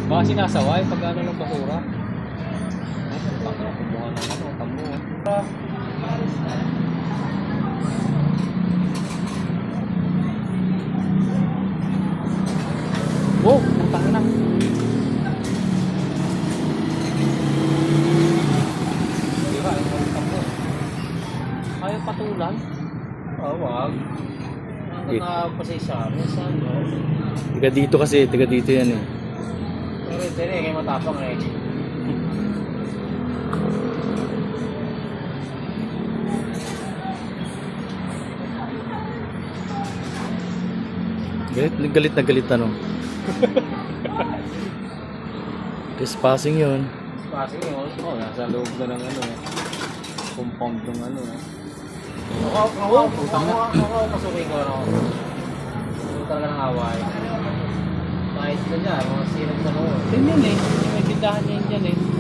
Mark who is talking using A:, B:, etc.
A: Baka sinasaway pag ano ng basura. Kumuha ng ano, tamo. Oh, putang na. Di ba, yung tamo. Ayaw patulan? Oo, wag. Nakapasay sa amin, saan no?
B: Tiga dito kasi, tiga dito yan eh.
A: Pero ito eh, kayo matapang eh.
B: Galit na galit ano. Trespassing yun.
A: Passing yun. Oh, nasa loob na ng ano eh. Compound ng ano eh. Ako, pasukin ko ano. Ano talaga ng away. Kahit na dyan, mga sinag sa loob. Yan yan eh. May tindahan niya yan eh.